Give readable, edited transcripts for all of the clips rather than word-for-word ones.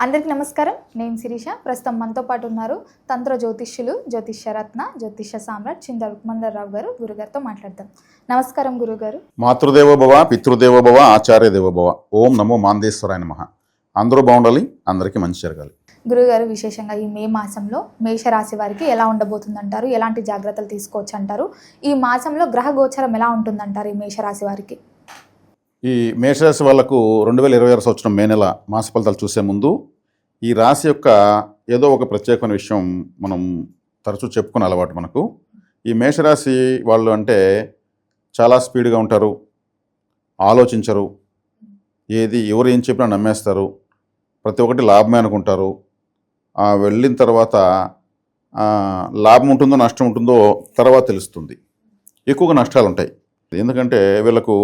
అందరికీ నమస్కారం. నేను శిరీష. ప్రస్తుతం మనతో పాటు ఉన్నారు తంత్ర జ్యోతిష్యులు, జ్యోతిష్యరత్న, జ్యోతిష్య సామ్రాట్ చింతల రుక్మందర్రావు గారు. గురుగారితో మాట్లాడదాం. నమస్కారం గురుగారు. మాతృదేవో భవ, పితృదేవో భవ, ఆచార్య దేవో భవ. ఓం నమో మాందేశ్వరాయ నమః. అందరూ బాగుండాలి, అందరికీ మంచి జరగాలి. గురుగారు, విశేషంగా ఈ మే మాసంలో మేషరాశి వారికి ఎలా ఉండబోతుందంటారు? ఎలాంటి జాగ్రత్తలు తీసుకోవచ్చు అంటారు? ఈ మాసంలో గ్రహ గోచరం ఎలా ఉంటుందంటారు ఈ మేషరాశి వారికి? ఈ మేషరాశి వాళ్లకు 2026 సంవత్సరం మే నెల మాస ఫలితాలు చూసే ముందు ఈ రాశి యొక్క ఏదో ఒక ప్రత్యేకమైన విషయం మనం తరచూ చెప్పుకునే అలవాటు మనకు. ఈ మేషరాశి వాళ్ళు అంటే చాలా స్పీడ్గా ఉంటారు, ఆలోచించరు, ఎవరు ఏం చెప్పినా నమ్మేస్తారు, ప్రతి ఒక్కటి లాభమే అనుకుంటారు. వెళ్ళిన తర్వాత లాభం ఉంటుందో నష్టం ఉంటుందో తర్వాత తెలుస్తుంది. ఎక్కువగా నష్టాలు ఉంటాయి. ఎందుకంటే వీళ్ళకు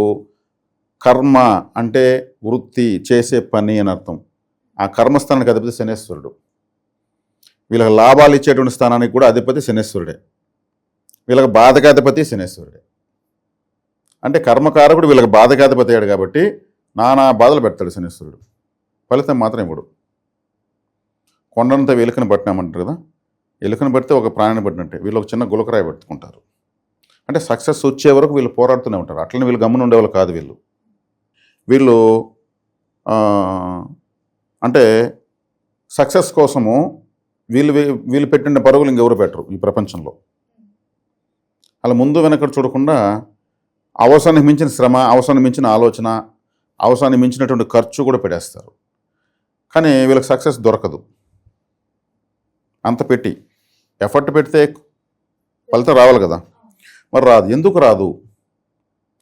కర్మ అంటే వృత్తి, చేసే పని అని అర్థం. ఆ కర్మస్థానానికి అధిపతి శనేశ్వరుడు. వీళ్ళకి లాభాలు ఇచ్చేటువంటి స్థానానికి కూడా అధిపతి శనేశ్వరుడే. వీళ్ళకి బాధకాధిపతి శనేశ్వరుడే. అంటే కర్మకారకుడు వీళ్ళకి బాధకాధిపతి అయ్యాడు కాబట్టి నానా బాధలు పెడతాడు శనేశ్వరుడు. ఫలితం మాత్రం ఇవ్వడు. కొండంతా ఎలుకని పట్టినామంటారు కదా, ఎలుకని పడితే ఒక ప్రాణిని పట్టినట్టే వీళ్ళు ఒక చిన్న గులకరాయి పెట్టుకుంటారు. అంటే సక్సెస్ వచ్చే వరకు వీళ్ళు పోరాడుతూనే ఉంటారు. అట్లనే వీళ్ళు గమ్మున ఉండేవాళ్ళు కాదు. వీళ్ళు అంటే సక్సెస్ కోసము వీళ్ళు పెట్టిన పరుగులు ఇంకెవరు పెట్టరు ఈ ప్రపంచంలో. అలా ముందు వెనక చూడకుండా అవసరానికి మించిన శ్రమ, అవసరానికి మించిన ఆలోచన, అవసరానికి మించినటువంటి ఖర్చు కూడా పెట్టేస్తారు. కానీ వీళ్ళకి సక్సెస్ దొరకదు. అంత పెట్టి ఎఫర్ట్ పెడితే ఫలితం రావాలి కదా, మరి రాదు. ఎందుకు రాదు?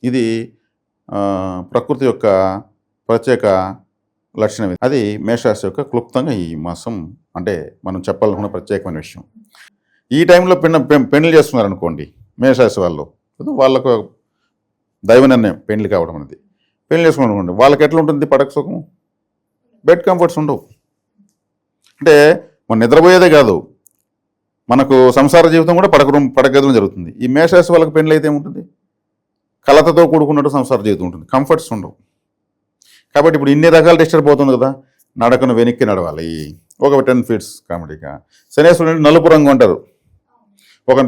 ఇది ప్రకృతి యొక్క ప్రత్యేక లక్షణం. అది మేషరాశి యొక్క క్లుప్తంగా ఈ మాసం అంటే మనం చెప్పాలనుకున్న ప్రత్యేకమైన విషయం. ఈ టైంలో పెళ్లి చేస్తున్నారు అనుకోండి మేషరాశి వాళ్ళు, వాళ్ళకు దైవ నిర్ణయం పెళ్లి కావడం అనేది. పెళ్లి చేసుకున్నారు అనుకోండి, వాళ్ళకి ఎట్లా ఉంటుంది? పడక సుఖం, బెడ్ కంఫర్ట్స్ ఉండవు. అంటే మనం నిద్రపోయేదే కాదు, మనకు సంసార జీవితం కూడా పడగదిలో జరుగుతుంది. ఈ మేషరాశి వాళ్ళకి పెళ్లి అయితే ఏముంటుంది? కలతతో కూడుకున్నట్టు సంసార జీవితం ఉంటుంది, కంఫర్ట్స్ ఉండవు. కాబట్టి ఇప్పుడు ఇన్ని రకాల డిస్టర్బ్ అవుతుంది కదా. నడకను వెనక్కి నడవాలి, ఒక 10 feet కామెడీగా. శనేశ్వరుడు నలుపు రంగు అంటారు. ఒక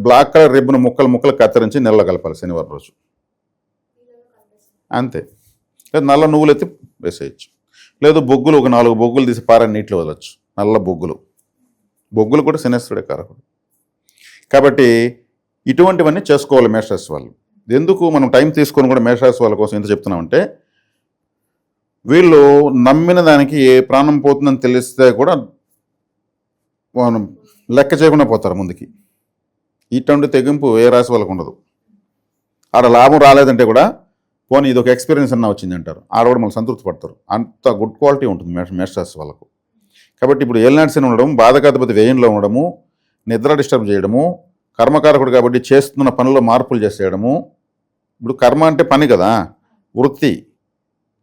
బ్లాక్ కలర్ రిబ్బన్ ముక్కలు కత్తిరించి నెలలో కలపాలి శనివారం రోజు, అంతే. లేదు నల్ల నువ్వులు ఎత్తి వేసేయచ్చు. లేదు బొగ్గులు, ఒక 4 బొగ్గులు తీసి పారని నీటిలో వదలచ్చు. నల్ల బొగ్గులు కూడా శనేశ్వరుడే కారకుడు. కాబట్టి ఇటువంటివన్నీ చేసుకోవాలి మేషరాశి వాళ్ళు. ఎందుకు మనం టైం తీసుకొని కూడా మేషరాశి వాళ్ళ కోసం ఎంత చెప్తున్నామంటే, వీళ్ళు నమ్మిన దానికి ఏ ప్రాణం పోతుందని తెలిస్తే కూడా మనం లెక్క చేయకుండా పోతారు ముందుకి. ఇటువంటి తెగింపు ఏ రాశి వాళ్ళకు ఉండదు. ఆడ లాభం రాలేదంటే కూడా పోనీ ఇది ఒక ఎక్స్పీరియన్స్ అన్న వచ్చింది అంటారు. ఆడ కూడా మళ్ళీ సంతృప్తి పడతారు. అంత గుడ్ క్వాలిటీ ఉంటుంది మేషరాశి వాళ్ళకు. కాబట్టి ఇప్పుడు ఏలినాటి శని ఉండడం, బాధకాధిపతి వ్యయంలో ఉండడము, నిద్ర డిస్టర్బ్ చేయడము, కర్మకారకుడు కాబట్టి చేస్తున్న పనుల్లో మార్పులు చేసేయడము. ఇప్పుడు కర్మ అంటే పని కదా, వృత్తి.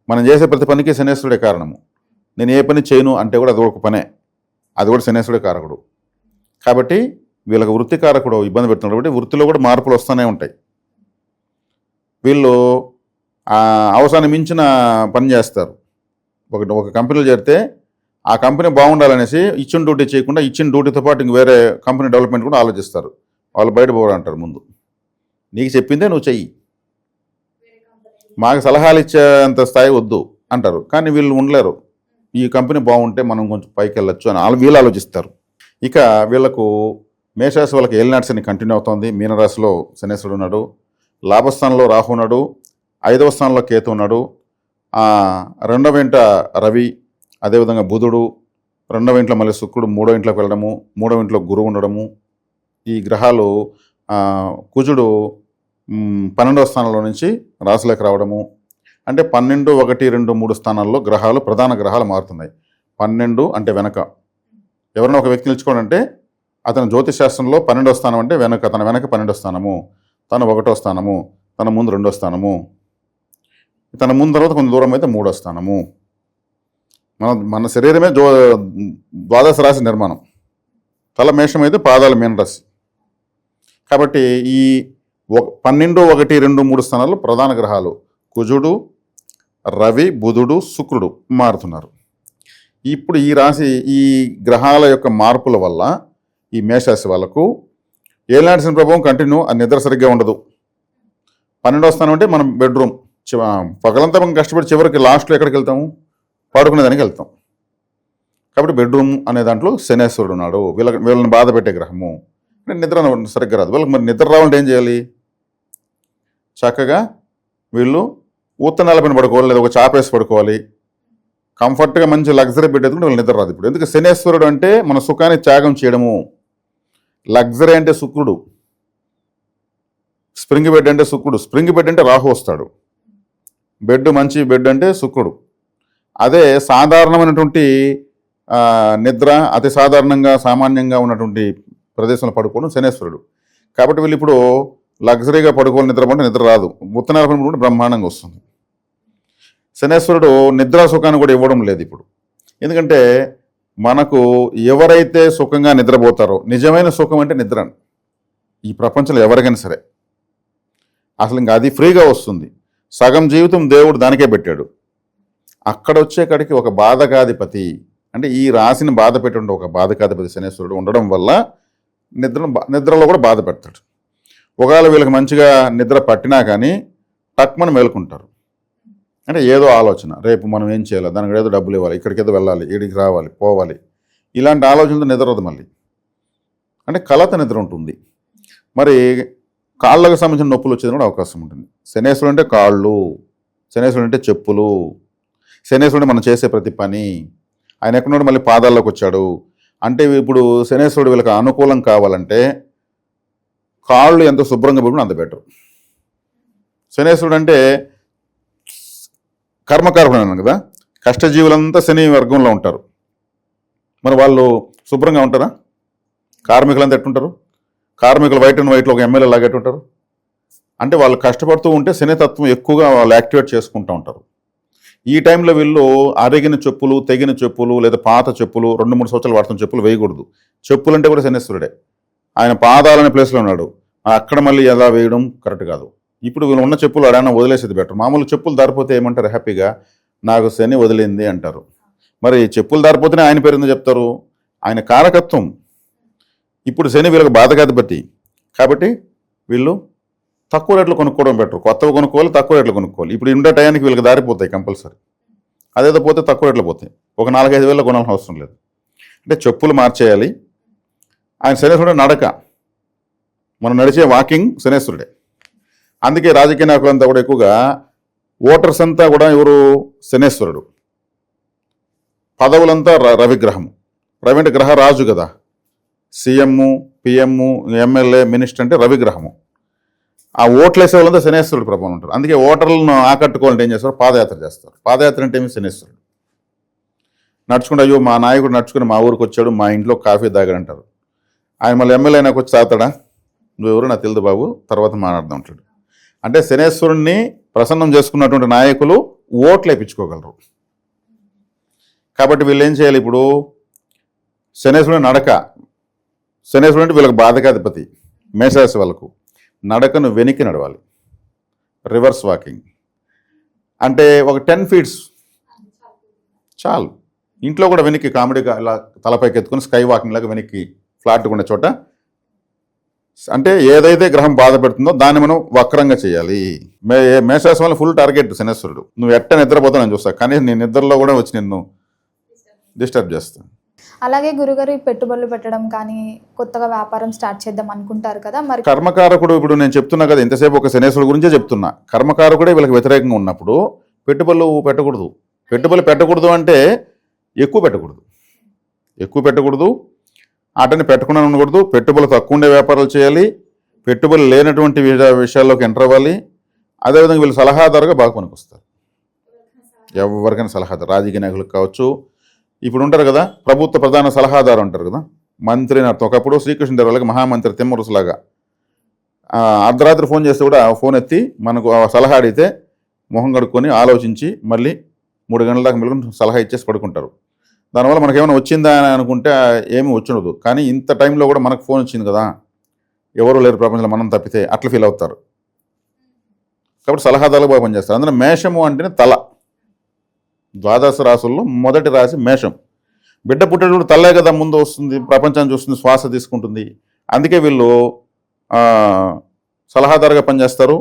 మనం చేసే ప్రతి పనికి శనేశ్వరుడే కారణము. నేను ఏ పని చేయను అంటే కూడా అది ఒక పనే, అది కూడా శనేశ్వరుడే కారకుడు. కాబట్టి వీళ్ళకి వృత్తి కారకుడు ఇబ్బంది పెడుతున్నారు కాబట్టి వృత్తిలో కూడా మార్పులు వస్తూనే ఉంటాయి. వీళ్ళు అవసరాన్ని మించిన పని చేస్తారు. ఒక కంపెనీలో చేరితే ఆ కంపెనీ బాగుండాలనేసి ఇచ్చిన డ్యూటీ చేయకుండా ఇచ్చిన డ్యూటీతో పాటు ఇంక వేరే కంపెనీ డెవలప్మెంట్ కూడా ఆలోచిస్తారు. వాళ్ళు బయట పోవాలంటారు. ముందు నీకు చెప్పిందే నువ్వు చెయ్యి, మాకు సలహాలు ఇచ్చేంత స్థాయి వద్దు అంటారు. కానీ వీళ్ళు ఉండలేరు. ఈ కంపెనీ బాగుంటే మనం కొంచెం పైకి వెళ్ళొచ్చు అని వీళ్ళు ఆలోచిస్తారు. ఇక వీళ్ళకు మేషరాశి వాళ్ళకి ఏలినాటి శని కంటిన్యూ అవుతుంది. మీనరాశిలో శనేశ్వరుడు ఉన్నాడు, లాభస్థానంలో రాహు ఉన్నాడు, 5వ స్థానంలో కేతు ఉన్నాడు, 2వ ఇంట రవి, అదేవిధంగా బుధుడు, 2వ ఇంట్లో మళ్ళీ శుక్రుడు 3వ ఇంట్లోకి వెళ్ళడము, 3వ ఇంట్లో గురువు ఉండడము. ఈ గ్రహాలు కుజుడు 12వ స్థానంలో నుంచి రాశిలోకి రావడము. అంటే 12, 1, 2, 3 స్థానాల్లో గ్రహాలు, ప్రధాన గ్రహాలు మారుతున్నాయి. 12 అంటే వెనక. ఎవరైనా ఒక వ్యక్తి నిలుచుకోవాలంటే అతను జ్యోతిశాస్త్రంలో 12వ స్థానం అంటే తన వెనక 12వ స్థానము, తన 1వ స్థానము, తన ముందు 2వ స్థానము, తన ముందు తర్వాత కొంత దూరం అయితే 3వ స్థానము. మన శరీరమే ద్వాదశ రాశి నిర్మాణం. తల మేషం అయితే పాదాల మీనరాశి. కాబట్టి ఈ 12, 1, 2, 3 స్థానాల్లో ప్రధాన గ్రహాలు కుజుడు, రవి, బుధుడు, శుక్రుడు మారుతున్నారు. ఇప్పుడు ఈ రాశి ఈ గ్రహాల యొక్క మార్పుల వల్ల ఈ మేషరాశి వాళ్ళకు ఏలినాటి శని ప్రభావం కంటిన్యూ, ఆ నిద్ర సరిగ్గా ఉండదు. 12వ స్థానం అంటే మనం బెడ్రూమ్, పగలంతా మనం కష్టపడి చివరికి లాస్ట్లో ఎక్కడికి వెళ్తాము, పడుకునేదానికి వెళ్తాం. కాబట్టి బెడ్రూమ్ అనే దాంట్లో శనేశ్వరుడు ఉన్నాడు, వీళ్ళని బాధ పెట్టే గ్రహము. నిద్ర సరిగ్గా రాదు వీళ్ళకి. మరి నిద్ర రావాలంటే ఏం చేయాలి? చక్కగా వీళ్ళు ఉత్తనాల పైన పడుకోవాలి, లేదా ఒక చాపేసి పడుకోవాలి. కంఫర్ట్గా మంచి లగ్జరీ బెడ్ ఎత్తుకుంటే వీళ్ళు నిద్ర రాదు. ఇప్పుడు ఎందుకు? శనేశ్వరుడు అంటే మన సుఖాన్ని త్యాగం చేయడము. లగ్జరీ అంటే శుక్రుడు, స్ప్రింగ్ బెడ్ అంటే శుక్రుడు, స్ప్రింగ్ బెడ్ అంటే రాహు వస్తాడు. బెడ్ మంచి బెడ్ అంటే శుక్రుడు. అదే సాధారణమైనటువంటి నిద్ర, అతి సాధారణంగా సామాన్యంగా ఉన్నటువంటి ప్రదేశంలో పడుకోవడం శనేశ్వరుడు. కాబట్టి వీళ్ళు ఇప్పుడు లగ్జరీగా పడుకోవాలి, నిద్ర పడితే నిద్ర రాదు. ఉత్తనాల పని బ్రహ్మాండంగా వస్తుంది. శనేశ్వరుడు నిద్రా సుఖాన్ని కూడా ఇవ్వడం లేదు ఇప్పుడు. ఎందుకంటే మనకు ఎవరైతే సుఖంగా నిద్రపోతారో, నిజమైన సుఖం అంటే నిద్ర ఈ ప్రపంచంలో ఎవరికైనా సరే, అసలు ఇంకా అది ఫ్రీగా వస్తుంది. సగం జీవితం దేవుడు దానికే పెట్టాడు. అక్కడ వచ్చేకాడికి ఒక బాధకాధిపతి, అంటే ఈ రాశిని బాధ పెట్టి ఒక బాధకాధిపతి శనేశ్వరుడు ఉండడం వల్ల నిద్రలో కూడా బాధ పెడతాడు. ఒకవేళ వీళ్ళకి మంచిగా నిద్ర పట్టినా కానీ టక్మని మేలుకుంటారు. అంటే ఏదో ఆలోచన, రేపు మనం ఏం చేయాలి, దానికి ఏదో డబ్బులు ఇవ్వాలి, ఇక్కడికి ఏదో వెళ్ళాలి, ఇక్కడికి రావాలి, పోవాలి, ఇలాంటి ఆలోచనతో నిద్రదు. మళ్ళీ అంటే కలత నిద్ర ఉంటుంది. మరి కాళ్ళకు సంబంధించిన నొప్పులు వచ్చేది కూడా అవకాశం ఉంటుంది. శనేశ్వరుడు అంటే కాళ్ళు, శనేశ్వరుడు అంటే చెప్పులు, శనేశ్వరుడు మనం చేసే ప్రతి పని. ఆయన ఎక్కడున్నాడు? మళ్ళీ పాదాల్లోకి వచ్చాడు. అంటే ఇప్పుడు శనేశ్వరుడు వీళ్ళకి అనుకూలం కావాలంటే కాళ్ళు ఎంత శుభ్రంగా పెట్టుకుని అంత బెటర్. శనేశ్వరుడు అంటే కర్మకారకుడు అన్నాను కదా, కష్టజీవులంతా శని వర్గంలో ఉంటారు. మరి వాళ్ళు శుభ్రంగా ఉంటారా? కార్మికులంతా ఎట్టుంటారు? కార్మికులు వైట్ అండ్ వైట్లో ఒక ఎమ్మెల్యే లాగా ఎట్టుంటారు? అంటే వాళ్ళు కష్టపడుతూ ఉంటే శనితత్వం ఎక్కువగా వాళ్ళు యాక్టివేట్ చేసుకుంటూ ఉంటారు. ఈ టైంలో వీళ్ళు అరిగిన చెప్పులు, తెగిన చెప్పులు, లేదా పాత చెప్పులు, 2-3 సంవత్సరాలు వాడుతున్న చెప్పులు వేయకూడదు. చెప్పులు అంటే కూడా శనేశ్వరుడే. ఆయన పాదాలనే ప్లేస్లో ఉన్నాడు, అక్కడ మళ్ళీ ఎలా వేయడం కరెక్ట్ కాదు. ఇప్పుడు వీళ్ళు ఉన్న చెప్పులు అడైనా వదిలేసేది బెటర్. మామూలు చెప్పులు దారిపోతే ఏమంటారు? హ్యాపీగా నాకు శని వదిలింది అంటారు. మరి చెప్పులు దారిపోతేనే ఆయన పేరు ఎందుకు చెప్తారు? ఆయన కారకత్వం. ఇప్పుడు శని వీళ్ళకి బాధకాధిపతి కాబట్టి వీళ్ళు తక్కువ రేట్లు కొనుక్కోవడం బెటర్. కొత్తవి కొనుక్కోవాలి, తక్కువ రేట్లు కొనుక్కోవాలి. ఇప్పుడు ఉండే టయానికి వీళ్ళకి దారిపోతాయి కంపల్సరీ. అదేదో పోతే తక్కువ రేట్లు పోతాయి. ఒక 4-5 వేల కొనాల్సిన అవసరం లేదు. అంటే చెప్పులు మార్చేయాలి. ఆయన శనేశ్వరుడు నడక, మనం నడిచే వాకింగ్ శనేశ్వరుడే. అందుకే రాజకీయ నాయకులంతా కూడా ఎక్కువగా ఓటర్స్ అంతా కూడా ఎవరు? శనేశ్వరుడు. పదవులంతా రవిగ్రహము. రవి అంటే గ్రహ రాజు కదా. సీఎం, పిఎం, ఎమ్మెల్యే, మినిస్టర్ అంటే రవిగ్రహము. ఆ ఓట్లు వేసే వాళ్ళంతా శనేశ్వరుడు ప్రభావం ఉంటారు. అందుకే ఓటర్లను ఆకట్టుకోవాలంటే ఏం చేస్తారు? పాదయాత్ర చేస్తారు. పాదయాత్ర అంటే ఏమి? శనేశ్వరుడు. నడుచుకుంటే అయ్యో మా నాయకుడు నడుచుకుని మా ఊరికి వచ్చాడు, మా ఇంట్లో కాఫీ తాగాడంటారు. ఆయన మళ్ళీ ఎమ్మెల్యే నాకు వచ్చి తాగుతాడా? నువ్వెవరు నాకు తెలియదు బాబు, తర్వాత మాట్లాడదాం అంటాడు. అంటే శనేశ్వరుణ్ణి ప్రసన్నం చేసుకున్నటువంటి నాయకులు ఓట్లు వేయించుకోగలరు. కాబట్టి వీళ్ళు ఏం చేయాలి? ఇప్పుడు శనేశ్వరుని నడక, శనేశ్వరుడు అంటే వీళ్ళకి బాధకాధిపతి. మేషరాశి వాళ్ళకు నడకను వెనక్కి నడవాలి, రివర్స్ వాకింగ్. అంటే ఒక 10 feet చాలు. ఇంట్లో కూడా వెనక్కి కామెడీగా ఇలా తలపైకి ఎత్తుకుని స్కై వాకింగ్ లాగా వెనక్కి ఫ్లాట్గా ఉండే చోట, అంటే ఏదైతే గ్రహం బాధ పెడుతుందో దాన్ని మనం వక్రంగా చేయాలి. మేషరాశి వల్ల ఫుల్ టార్గెట్ శనేశ్వరుడు. నువ్వు ఎట్ట నిద్రపోతావు నేను చూస్తా, కానీ నీ నిద్రలో కూడా వచ్చి నిన్ను డిస్టర్బ్ చేస్తాను. అలాగే గురుగారు పెట్టుబడులు పెట్టడం కానీ కొత్తగా వ్యాపారం స్టార్ట్ చేద్దాం అనుకుంటారు కదా, మరి కర్మకారకుడు ఇప్పుడు నేను చెప్తున్నా కదా, ఇంతసేపు ఒక శనేశ్వరుడు గురించే చెప్తున్నా. కర్మకారకుడే వీళ్ళకి వ్యతిరేకంగా ఉన్నప్పుడు పెట్టుబడులు పెట్టకూడదు. పెట్టుబడులు పెట్టకూడదు అంటే ఎక్కువ పెట్టకూడదు, అటని పెట్టకుండా ఉండకూడదు. పెట్టుబడులు తక్కువ ఉండే వ్యాపారాలు చేయాలి. పెట్టుబడులు లేనటువంటి విషయాల్లోకి ఎంటర్ అవ్వాలి. అదేవిధంగా వీళ్ళు సలహాదారుగా బాగా పనికొస్తారు. ఎవరికైనా సలహాదారు, రాజకీయ నాయకులకు కావచ్చు. ఇప్పుడు ఉంటారు కదా ప్రభుత్వ ప్రధాన సలహాదారు అంటారు కదా, మంత్రి అని అర్థం. ఒకప్పుడు శ్రీకృష్ణదేవరాయలకి మహామంత్రి తిమ్మరుసులాగా అర్ధరాత్రి ఫోన్ చేస్తే కూడా ఫోన్ ఎత్తి మనకు సలహా అడిగితే మొహం కడుక్కొని ఆలోచించి మళ్ళీ 3 గంటల దాకా మెలుగుని సలహా ఇచ్చేసి పడుకుంటారు. దానివల్ల మనకు ఏమైనా వచ్చిందా అని అనుకుంటే ఏమీ వచ్చినదు. కానీ ఇంత టైంలో కూడా మనకు ఫోన్ వచ్చింది కదా, ఎవరు లేరు ప్రపంచంలో మనం తప్పితే, అట్లా ఫీల్ అవుతారు. కాబట్టి సలహాదారులు బాగా పనిచేస్తారు. అందులో మేషము అంటేనే తల. 12 రాశుల్లో మొదటి రాశి మేషం. బిడ్డ పుట్టేటప్పుడు తల్లే కదా ముందు వస్తుంది, ప్రపంచాన్ని చూస్తుంది, శ్వాస తీసుకుంటుంది. అందుకే వీళ్ళు సలహాదారుగా పనిచేస్తారు,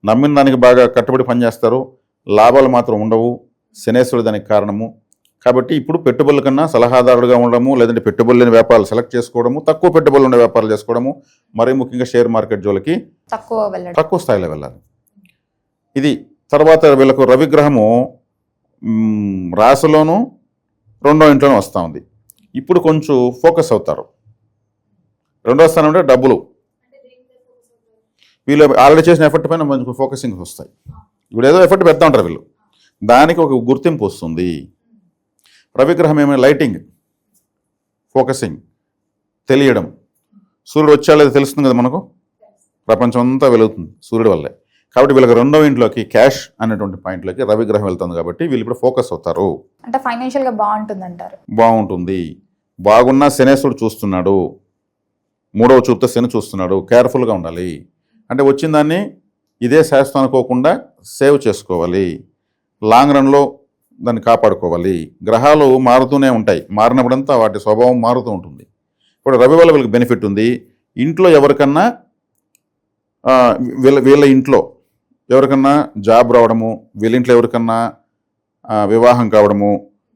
నమ్మిన దానికి బాగా కట్టుబడి పనిచేస్తారు, లాభాలు మాత్రం ఉండవు. శనేశ్వరుడు దానికి కారణము. కాబట్టి ఇప్పుడు పెట్టుబడుల కన్నా సలహాదారుడుగా ఉండడము, లేదంటే పెట్టుబడులు లేని వ్యాపారాలు సెలెక్ట్ చేసుకోవడము, తక్కువ పెట్టుబడులు ఉండే వ్యాపారాలు చేసుకోవడము, మరీ ముఖ్యంగా షేర్ మార్కెట్ జోలికి తక్కువ స్థాయిలో వెళ్ళాలి. ఇది తర్వాత వీళ్ళకు రవిగ్రహము రాశిలోను 2వ ఇంట్లోనూ వస్తూ ఉంది. ఇప్పుడు కొంచెం ఫోకస్ అవుతారు. 2వ స్థానం అంటే డబ్బులు, వీళ్ళు ఆల్రెడీ చేసిన ఎఫర్ట్ పైన మంచి ఫోకసింగ్ వస్తాయి. ఇప్పుడు ఏదో ఎఫర్ట్ పెడతా ఉంటారు వీళ్ళు, దానికి ఒక గుర్తింపు వస్తుంది. రవిగ్రహం ఏమైనా లైటింగ్, ఫోకసింగ్, తెలియడం. సూర్యుడు వచ్చాడో తెలుస్తుంది కదా మనకు, ప్రపంచం అంతా వెలుగుతుంది సూర్యుడు వల్లే. కాబట్టి వీళ్ళకి 2వ ఇంట్లోకి క్యాష్ అనేటువంటి పాయింట్లోకి రవిగ్రహం వెళ్తుంది. కాబట్టి వీళ్ళు ఇప్పుడు ఫోకస్ అవుతారు. అంటే ఫైనాన్షియల్గా బాగుంటుంది అంటారు. బాగుంటుంది. బాగున్నా శనేశ్వరుడు చూస్తున్నాడు, 3వ చూపుతో శని చూస్తున్నాడు. కేర్ఫుల్గా ఉండాలి. అంటే వచ్చిన దాన్ని ఇదే శాస్త్రం అనుకోకుండా సేవ్ చేసుకోవాలి, లాంగ్ రన్లో దాన్ని కాపాడుకోవాలి. గ్రహాలు మారుతూనే ఉంటాయి, మారినప్పుడంతా వాటి స్వభావం మారుతూ ఉంటుంది. ఇప్పుడు రవి వల్ల వీళ్ళకి బెనిఫిట్ ఉంది. ఇంట్లో ఎవరికన్నా వీళ్ళ ఇంట్లో ఎవరికన్నా జాబ్ రావడము, వీళ్ళింట్లో ఎవరికన్నా వివాహం కావడము,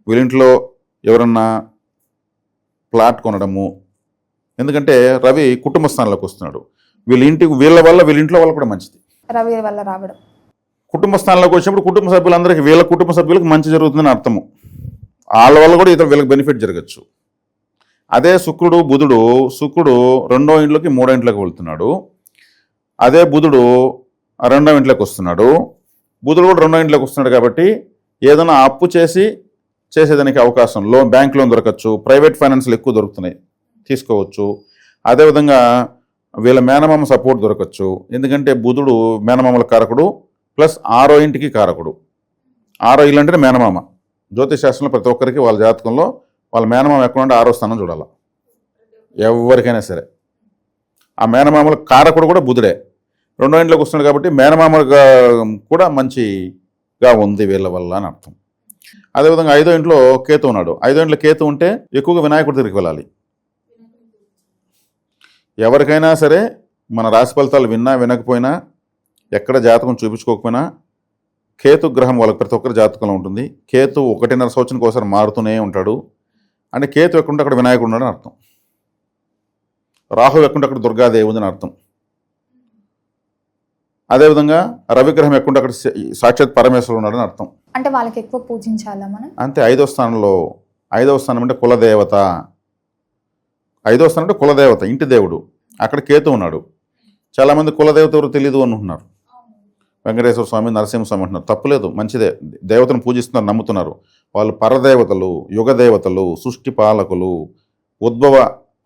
వీళ్ళింట్లో ఎవరన్నా ప్లాట్ కొనడము. ఎందుకంటే రవి కుటుంబ స్థానంలోకి వస్తున్నాడు. వీళ్ళ వల్ల వీళ్ళింట్లో వాళ్ళు కూడా మంచిది. రవి వల్ల రావడం కుటుంబ స్థానంలోకి వచ్చినప్పుడు కుటుంబ సభ్యులందరికీ, వీళ్ళ కుటుంబ సభ్యులకు మంచి జరుగుతుందని అర్థము. వాళ్ళ వల్ల కూడా ఇతర వీళ్ళకి బెనిఫిట్ జరగచ్చు. అదే శుక్రుడు 2వ ఇంట్లోకి 3వ ఇంట్లోకి వెళ్తున్నాడు. అదే బుధుడు 2వ ఇంట్లోకి వస్తున్నాడు. బుధుడు కూడా 2వ ఇంట్లోకి వస్తున్నాడు. కాబట్టి ఏదైనా అప్పు చేసేదానికి అవకాశం, బ్యాంక్ లోన్ దొరకచ్చు, ప్రైవేట్ ఫైనాన్స్లు ఎక్కువ దొరుకుతున్నాయి, తీసుకోవచ్చు. అదేవిధంగా వీళ్ళ మేనమామ సపోర్ట్ దొరకచ్చు. ఎందుకంటే బుధుడు మేనమామల కారకుడు ప్లస్ 6వ ఇంటికి కారకుడు. 6వ ఇల్లు అంటే మేనమామ. జ్యోతిష్ శాస్త్రంలో ప్రతి ఒక్కరికి వాళ్ళ జాతకంలో వాళ్ళ మేనమామ ఎక్కడ ఉంటే 6వ స్థానం చూడాలి ఎవరికైనా సరే. ఆ మేనమామల కారకుడు కూడా బుధుడే. 2వ ఇంట్లోకి వస్తున్నాడు కాబట్టి మేనమామగా కూడా మంచిగా ఉంది వీళ్ళ వల్ల అని అర్థం. అదేవిధంగా 5వ ఇంట్లో కేతు ఉన్నాడు. 5వ ఇంట్లో కేతు ఉంటే ఎక్కువగా వినాయకుడి దగ్గరికి వెళ్ళాలి. ఎవరికైనా సరే మన రాశి ఫలితాలు విన్నా వినకపోయినా, ఎక్కడ జాతకం చూపించుకోకపోయినా, కేతు గ్రహం వాళ్ళకి ప్రతి ఒక్కరి జాతకంలో ఉంటుంది. కేతు 1.5 సంవత్సరానికి ఒకసారి మారుతూనే ఉంటాడు. అంటే కేతు ఎక్కడుంటే అక్కడ వినాయకుడు ఉన్నాడని అర్థం. రాహు ఎక్కడుంటే అక్కడ దుర్గాదేవి ఉందని అర్థం. అదేవిధంగా రవిగ్రహం ఎక్కడుంటే అక్కడ సాక్షాత్ పరమేశ్వరుడు ఉన్నాడని అర్థం. అంటే వాళ్ళకి ఎక్కువ పూజించాలా మనం? అంతే. 5వ స్థానంలో, 5వ స్థానం అంటే కులదేవత. 5వ స్థానం అంటే కులదేవత, ఇంటి దేవుడు. అక్కడ కేతు ఉన్నాడు. చాలామంది కులదేవత ఎవరు తెలియదు అంటున్నారు. వెంకటేశ్వర స్వామి, నరసింహస్వామి అంటున్నారు. తప్పులేదు, మంచిదే. దేవతను పూజిస్తున్నారు, నమ్ముతున్నారు. వాళ్ళు పరదేవతలు, యుగదేవతలు, సృష్టి పాలకులు, ఉద్భవ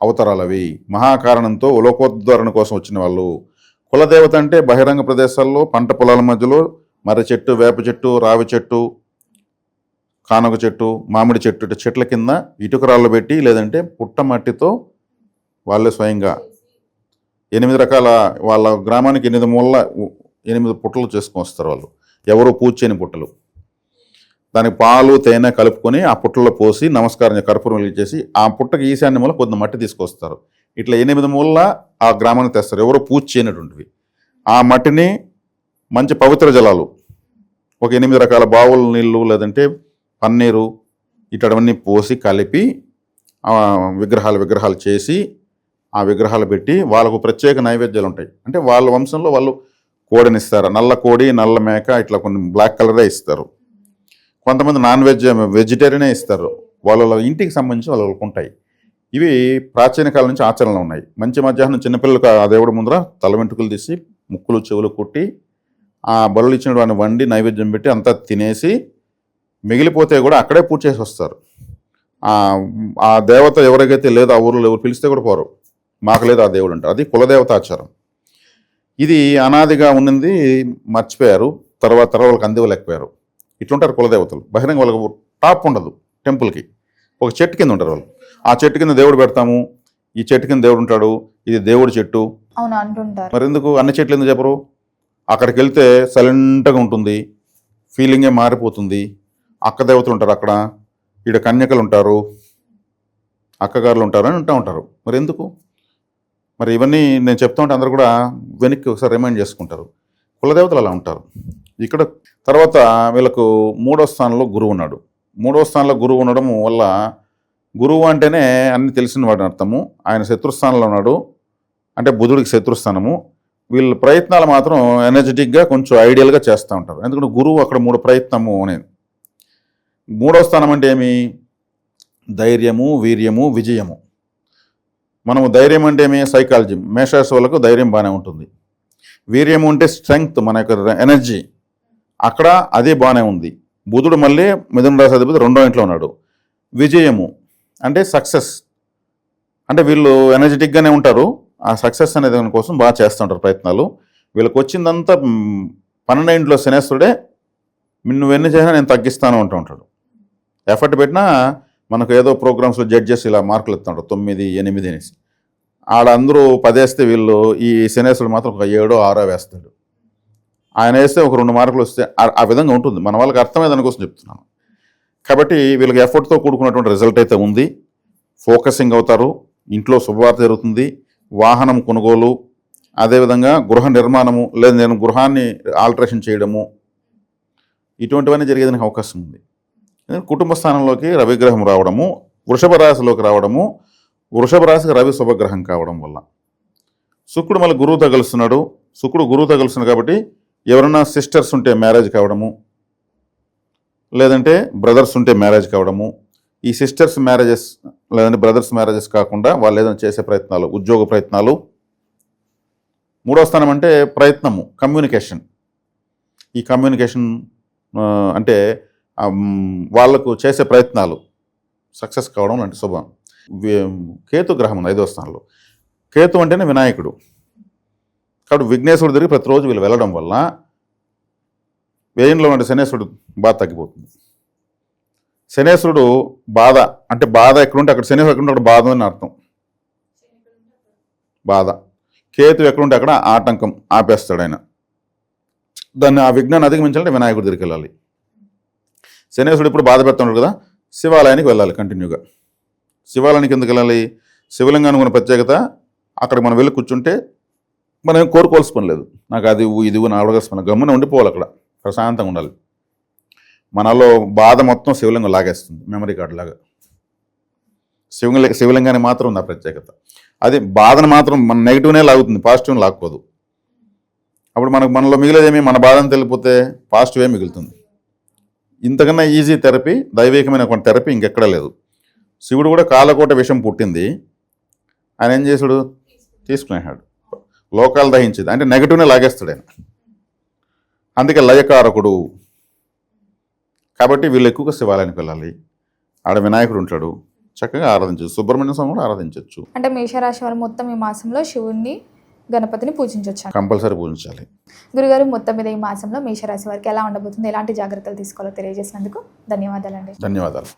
అవతారాలవి, మహాకారణంతో లోకోద్ధారణ కోసం వచ్చిన వాళ్ళు. కులదేవత అంటే బహిరంగ ప్రదేశాల్లో, పంట పొలాల మధ్యలో మర్రి చెట్టు, వేప చెట్టు, రావి చెట్టు, కానుగ చెట్టు, మామిడి చెట్టు, చెట్ల కింద ఇటుకరాళ్ళు పెట్టి, లేదంటే పుట్టమట్టితో వాళ్ళే స్వయంగా 8 రకాల, వాళ్ళ గ్రామానికి 8 మూలల 8 పుట్టలు చేసుకొని వస్తారు వాళ్ళు. ఎవరు పూజ చేయని పుట్టలు. దానికి పాలు తేనె కలుపుకొని ఆ పుట్టల్లో పోసి నమస్కారం కర్పూరం వెలిగించేసి ఆ పుట్టకి ఈశాన్య మూల కొద్ది మట్టి తీసుకొస్తారు. ఇట్లా 8 మూలల ఆ గ్రామానికి తెస్తారు, ఎవరో పూజ చేయనటువంటివి. ఆ మట్టిని మంచి పవిత్ర జలాలు, ఒక 8 రకాల బావుల నీళ్ళు, లేదంటే పన్నీరు, ఇటవన్నీ పోసి కలిపి విగ్రహాలు చేసి ఆ విగ్రహాలు పెట్టి వాళ్ళకు ప్రత్యేక నైవేద్యాలు ఉంటాయి. అంటే వాళ్ళ వంశంలో వాళ్ళు కోడిని ఇస్తారు, నల్ల కోడి, నల్ల మేక, ఇట్లా కొన్ని బ్లాక్ కలరే ఇస్తారు. కొంతమంది వెజిటేరియనే ఇస్తారు. వాళ్ళ ఇంటికి సంబంధించి వాళ్ళకు ఉంటాయి. ఇవి ప్రాచీన కాలం నుంచి ఆచరణలో ఉన్నాయి. మంచి మధ్యాహ్నం చిన్నపిల్లలకు ఆ దేవుడి ముందర తల వెంట్రుకలు తీసి ముక్కులు చెవులు కుట్టి ఆ బలులు ఇచ్చిన వాడిని వండి నైవేద్యం పెట్టి అంతా తినేసి మిగిలిపోతే కూడా అక్కడే పూజ చేసి వస్తారు. ఆ దేవత ఎవరికైతే లేదో, ఆ ఊరిలో ఎవరు పిలిస్తే కూడా పోరు, మాకు లేదు ఆ దేవుడు అంటారు. అది కులదేవత ఆచారం. ఇది అనాదిగా ఉన్నది, మర్చిపోయారు. తర్వాత వాళ్ళకి అందివ్వలేకపోయారు. ఇట్లుంటారు కులదేవతలు. బహిరంగ వాళ్ళకి టాప్ ఉండదు. టెంపుల్కి ఒక చెట్టు కింద ఉంటారు వాళ్ళు. ఆ చెట్టు కింద దేవుడు పెడతాము, ఈ చెట్టు కింద దేవుడు ఉంటాడు, ఇది దేవుడి చెట్టు అంటుంటారు. మరి ఎందుకు అన్ని చెట్లు ఎందుకు చెప్పరు? అక్కడికి వెళ్తే సైలెంట్గా ఉంటుంది, ఫీలింగే మారిపోతుంది. అక్క దేవతలు ఉంటారు అక్కడ, ఈడ కన్యకలు ఉంటారు, అక్కగారులు ఉంటారు అని అంటూ ఉంటారు. మరి ఎందుకు? మరి ఇవన్నీ నేను చెప్తా ఉంటే అందరూ కూడా వెనక్కి ఒకసారి రిమైండ్ చేసుకుంటారు. కులదేవతలు అలా ఉంటారు. ఇక్కడ తర్వాత వీళ్ళకు 3వ స్థానంలో గురువు ఉన్నాడు. 3వ స్థానంలో గురువు ఉండడం వల్ల గురువు అంటేనే అన్ని తెలిసిన వాడిని అర్థము. ఆయన శత్రుస్థానంలో ఉన్నాడు, అంటే బుధుడికి శత్రుస్థానము. వీళ్ళ ప్రయత్నాలు మాత్రం ఎనర్జెటిక్గా కొంచెం ఐడియల్గా చేస్తూ ఉంటారు. ఎందుకంటే గురువు అక్కడ 3 ప్రయత్నము అనేది. 3వ స్థానం అంటే ఏమి? ధైర్యము, వీర్యము, విజయము. మనము ధైర్యం అంటే ఏమి? సైకాలజీ. మేషరాశి వాళ్ళకు ధైర్యం బాగానే ఉంటుంది. వీర్యము అంటే స్ట్రెంగ్త్, మన యొక్క ఎనర్జీ, అక్కడ అదే బాగానే ఉంది. బుధుడు మళ్ళీ మిథున రాశి అధిపతి 2వ ఇంట్లో ఉన్నాడు. విజయము అంటే సక్సెస్, అంటే వీళ్ళు ఎనర్జెటిక్గానే ఉంటారు. ఆ సక్సెస్ అనే దాని కోసం బాగా చేస్తుంటారు ప్రయత్నాలు. వీళ్ళకి వచ్చిందంతా 12వ ఇంట్లో శనేశ్వరుడే నువ్వెన్ని చేసినా నేను తగ్గిస్తాను అంటూ ఉంటాడు. ఎఫర్ట్ పెట్టినా మనకు ఏదో ప్రోగ్రామ్స్లో జడ్జెస్ ఇలా మార్కులు ఇస్తుంటారు 9, 8 అనేసి. ఆడ అందరూ 10 వేస్తే వీళ్ళు ఈ శనేశ్వరుడు మాత్రం ఒక 7, 6 వేస్తాడు. ఆయన వేస్తే ఒక 2 మార్కులు వస్తే ఆ విధంగా ఉంటుంది. మన వాళ్ళకి అర్థమయ్యే దానికోసం చెప్తున్నాను. కాబట్టి వీళ్ళకి ఎఫర్ట్తో కూడుకున్నటువంటి రిజల్ట్ అయితే ఉంది. ఫోకసింగ్ అవుతారు, ఇంట్లో శుభవార్త జరుగుతుంది, వాహనం కొనుగోలు, అదేవిధంగా గృహ నిర్మాణము, లేదా నేను గృహాన్ని ఆల్టరేషన్ చేయడము, ఇటువంటివన్నీ జరిగేదానికి అవకాశం ఉంది. కుటుంబ స్థానంలోకి రవిగ్రహం రావడము, వృషభ రాశిలోకి రావడము, వృషభ రాశికి రవి శుభగ్రహం కావడం వల్ల శుక్రుడు మళ్ళీ గురువుతో కలుస్తున్నాడు. శుక్రుడు గురువుతో కలుస్తున్నాడు కాబట్టి ఎవరైనా సిస్టర్స్ ఉంటే మ్యారేజ్ కావడము, లేదంటే బ్రదర్స్ ఉంటే మ్యారేజ్ కావడము. ఈ సిస్టర్స్ మ్యారేజెస్ లేదంటే బ్రదర్స్ మ్యారేజెస్ కాకుండా వాళ్ళు ఏదైనా చేసే ప్రయత్నాలు, ఉద్యోగ ప్రయత్నాలు. 3వ స్థానం అంటే ప్రయత్నము, కమ్యూనికేషన్. ఈ కమ్యూనికేషన్ అంటే వాళ్లకు చేసే ప్రయత్నాలు సక్సెస్ కావడం లాంటి శుభం. కేతు గ్రహం ఉంది 5వ స్థానంలో. కేతు అంటేనే వినాయకుడు. కాబట్టి విఘ్నేశ్వరుడు తిరిగి ప్రతిరోజు వీళ్ళు వెళ్ళడం వల్ల వ్యయంలో ఉండే శనేశ్వరుడు బాధ తగ్గిపోతుంది. శనేశ్వరుడు బాధ అంటే బాధ ఎక్కడుంటే అక్కడ శనేశ్వరుడు ఎక్కడుంటే అక్కడ బాధ అని అర్థం. బాధ. కేతు ఎక్కడుంటే అక్కడ ఆటంకం, ఆపేస్తాడు ఆయన. దాన్ని ఆ విఘ్నాన్ని అధిగమించాలంటే వినాయకుడి దగ్గరికి వెళ్ళాలి. శనేశ్వరుడు ఇప్పుడు బాధ పెడుతున్నాడు కదా, శివాలయానికి వెళ్ళాలి కంటిన్యూగా. శివాలయానికి ఎందుకు వెళ్ళాలి? శివలింగానికి ఉన్న ప్రత్యేకత, అక్కడికి మనం వెళ్ళి కూర్చుంటే మనం ఏం కోరుకోవాల్సిన పని లేదు. నాకు అది ఇది నా అడగాల్సిన పని, గమ్మున ఉండిపోవాలి, అక్కడ ప్రశాంతంగా ఉండాలి. మనలో బాధ మొత్తం శివలింగం లాగేస్తుంది, మెమరీ కార్డు లాగా. శివలింగానికి మాత్రం ఉంది ఆ ప్రత్యేకత. అది బాధను మాత్రం మన నెగిటివ్నే లాగుతుంది, పాజిటివ్ని లాక్కోదు. అప్పుడు మనలో మిగిలేదేమి? మన బాధను తెలిపితే పాజిటివే మిగులుతుంది. ఇంతకన్నా ఈజీ థెరపీ, దైవికమైన ఒక థెరపీ ఇంకెక్కడా లేదు. శివుడు కూడా కాలకోట విషం పుట్టింది, ఆయన ఏం చేశాడు? తీసుకునేసాడు. లోకాలు దహించింది అంటే నెగిటివ్నే లాగేస్తాడు ఆయన. అందుకే లయకారకుడు. కాబట్టి వీళ్ళు ఎక్కువగా శివాలయానికి వెళ్ళాలి. ఆడ వినాయకుడు ఉంటాడు, చక్కగా ఆరాధించవచ్చు. సుబ్రహ్మణ్య స్వామి కూడా ఆరాధించవచ్చు. అంటే మేషరాశి వారు మొత్తం ఈ మాసంలో శివుణ్ణి, గణపతిని పూజించవచ్చు. కంపల్సరీ పూజించాలి. గురుగారు, మొత్తం మీద ఈ మాసంలో మేషరాశి వారికి ఎలా ఉండబోతుంది, ఎలాంటి జాగ్రత్తలు తీసుకోవాలో తెలియజేసినందుకు ధన్యవాదాలండి. ధన్యవాదాలు.